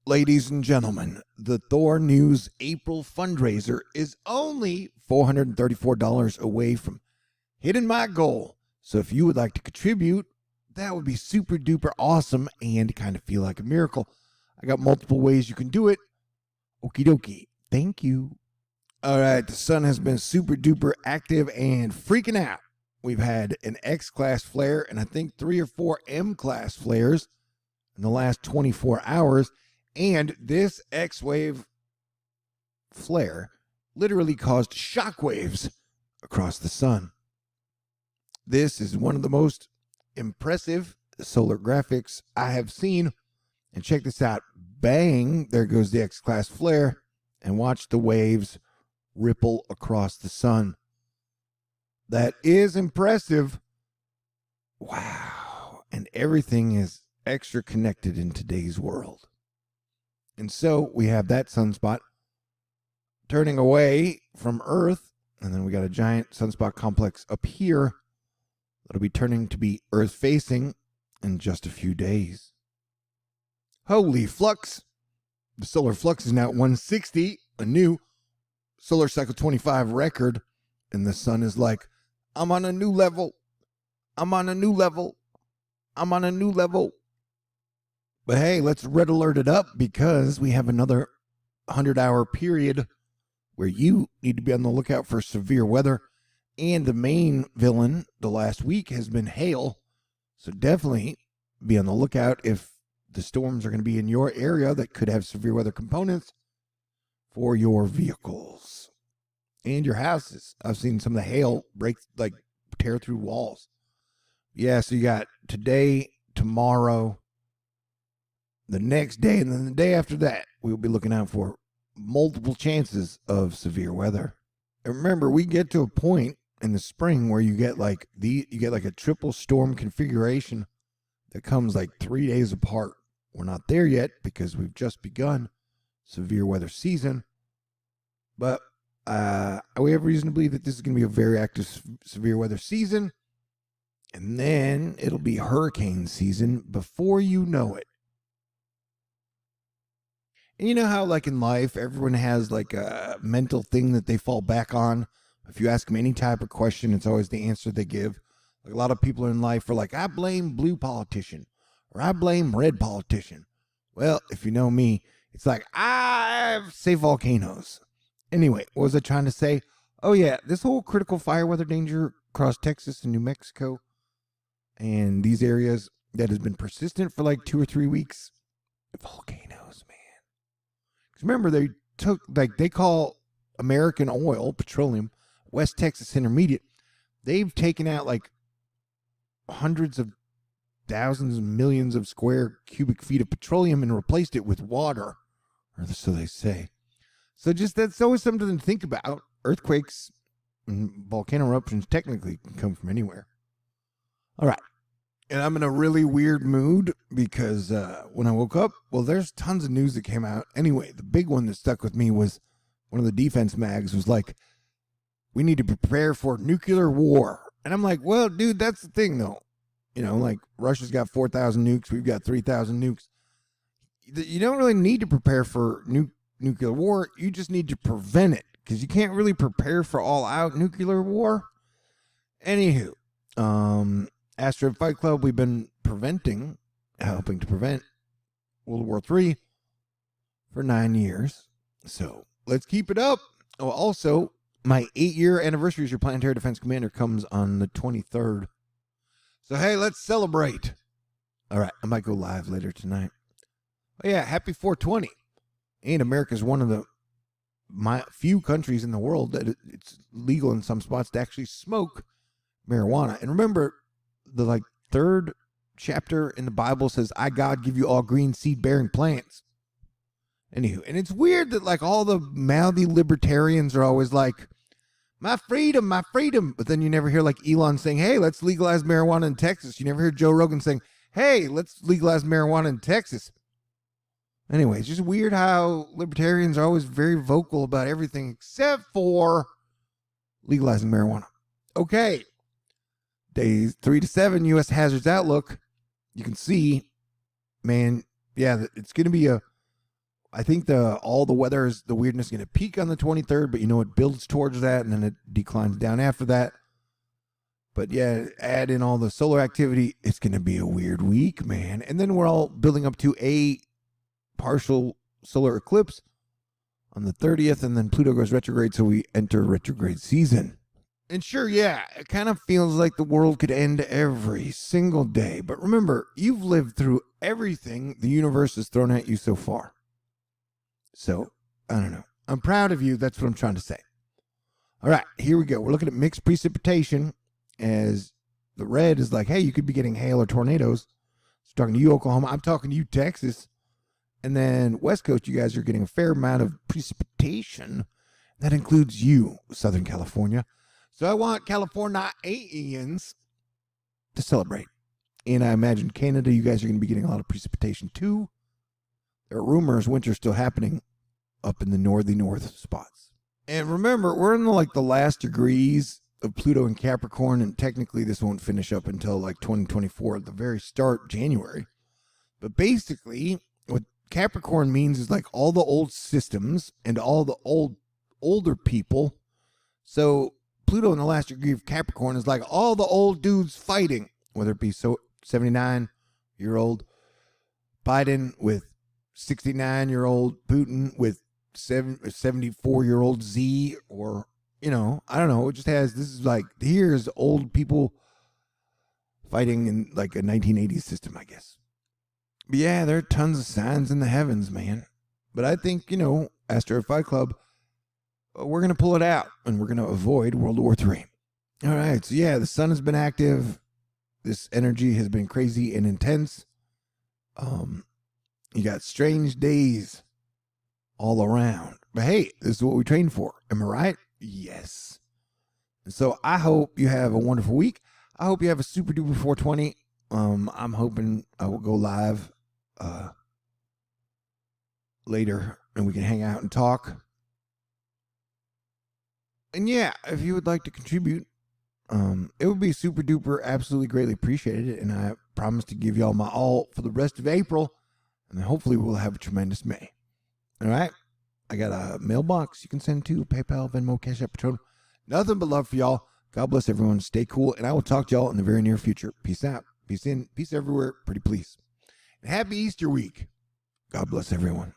Ladies and gentlemen, the THORnews April fundraiser is only $434 away from hitting my goal. So if you would like to contribute, that would be super duper awesome and kind of feel like a miracle. I got multiple ways you can do it. Okie dokie. Thank you. All right, the sun has been super duper active and freaking out. We've had an X-class flare and I think 3 or 4 M-class flares in the last 24 hours. And this X-wave flare literally caused shockwaves across the sun. This is one of the most impressive solar graphics I have seen. And check this out. Bang, there goes the X-class flare. And watch the waves ripple across the sun. That is impressive. Wow. And everything is extra connected in today's world. And so we have that sunspot turning away from Earth. And then we got a giant sunspot complex up here that'll be turning to be Earth facing in just a few days. Holy flux. The solar flux is now at 160, a new solar cycle 25 record. And the sun is like, I'm on a new level. I'm on a new level. I'm on a new level. But hey, let's red alert it up because we have another 100-hour period where you need to be on the lookout for severe weather. And the main villain the last week has been hail. So definitely be on the lookout if the storms are going to be in your area that could have severe weather components for your vehicles and your houses. I've seen some of the hail tear through walls. Yeah, so you got today, tomorrow, the next day, and then the day after that, we'll be looking out for multiple chances of severe weather. And remember, we get to a point in the spring where you get like a triple storm configuration that comes like 3 days apart. We're not there yet because we've just begun severe weather season, but we have reason to believe that this is going to be a very active severe weather season, and then it'll be hurricane season before you know it. And you know how, like in life, everyone has like a mental thing that they fall back on. If you ask them any type of question, it's always the answer they give. Like a lot of people in life are like, I blame blue politician or I blame red politician. Well, if you know me, it's like, I say volcanoes. Anyway, what was I trying to say? Oh yeah, this whole critical fire weather danger across Texas and New Mexico and these areas that has been persistent for like 2 or 3 weeks. Volcanoes, man. Remember, they call American oil, petroleum, West Texas Intermediate. They've taken out like hundreds of thousands and millions of square cubic feet of petroleum and replaced it with water, or so they say. So just that's always something to think about. Earthquakes and volcano eruptions technically can come from anywhere. All right. And I'm in a really weird mood because when I woke up, well, there's tons of news that came out. Anyway, the big one that stuck with me was one of the defense mags was like, we need to prepare for nuclear war. And I'm like, well, dude, that's the thing, though. You know, like Russia's got 4,000 nukes. We've got 3,000 nukes. You don't really need to prepare for nuclear war. You just need to prevent it because you can't really prepare for all-out nuclear war. Anywho, Asteroid Fight Club, we've been helping to prevent World War III for 9 years. So let's keep it up. Oh, also, my 8-year anniversary as your Planetary Defense Commander comes on the 23rd. So, hey, let's celebrate. All right, I might go live later tonight. Oh, yeah, happy 420. And America's one of the few countries in the world that it's legal in some spots to actually smoke marijuana. And remember, the third chapter in the Bible says, I, God, give you all green seed-bearing plants. Anywho, and it's weird that all the mouthy libertarians are always like, my freedom, my freedom. But then you never hear Elon saying, hey, let's legalize marijuana in Texas. You never hear Joe Rogan saying, hey, let's legalize marijuana in Texas. Anyway, it's just weird how libertarians are always very vocal about everything except for legalizing marijuana. Okay. Days 3 to 7 U.S. Hazards Outlook. You can see, man, yeah, it's going to be a I think all the weather is the weirdness going to peak on the 23rd, but it builds towards that and then it declines down after that. But yeah, add in all the solar activity, it's going to be a weird week, man. And then we're all building up to a partial solar eclipse on the 30th, and then Pluto goes retrograde, so we enter retrograde season. And sure, yeah, it kind of feels like the world could end every single day. But remember, you've lived through everything the universe has thrown at you so far. So, I don't know. I'm proud of you. That's what I'm trying to say. All right, here we go. We're looking at mixed precipitation, as the red is like, hey, you could be getting hail or tornadoes. So talking to you, Oklahoma. I'm talking to you, Texas. And then West Coast, you guys are getting a fair amount of precipitation. That includes you, Southern California. So I want Californians to celebrate. And I imagine Canada, you guys are going to be getting a lot of precipitation too. There are rumors winter's still happening up in the north spots. And remember, we're in the last degrees of Pluto and Capricorn, and technically this won't finish up until 2024 at the very start, January. But basically, what Capricorn means is all the old systems and all the older people. So Pluto in the last degree of Capricorn is all the old dudes fighting, whether it be 79-year-old Biden with 69-year-old Putin with 74-year-old Z, or I don't know. It just has, this is here's old people fighting in a 1980s system, I guess. But yeah, there are tons of signs in the heavens, man. But I think, Asteroid Fight Club, we're going to pull it out and we're going to avoid World War III. All right. So yeah, the sun has been active. This energy has been crazy and intense. You got strange days all around. But hey, this is what we trained for. Am I right? Yes. And so I hope you have a wonderful week. I hope you have a super duper 420. I'm hoping I will go live later and we can hang out and talk. And yeah, if you would like to contribute, it would be super duper absolutely greatly appreciated. And I promise to give y'all my all for the rest of April. And then hopefully we'll have a tremendous May. All right. I got a mailbox you can send to, PayPal, Venmo, CashApp, Patreon. Nothing but love for y'all. God bless everyone. Stay cool. And I will talk to y'all in the very near future. Peace out. Peace in. Peace everywhere. Pretty please. And happy Easter week. God bless everyone.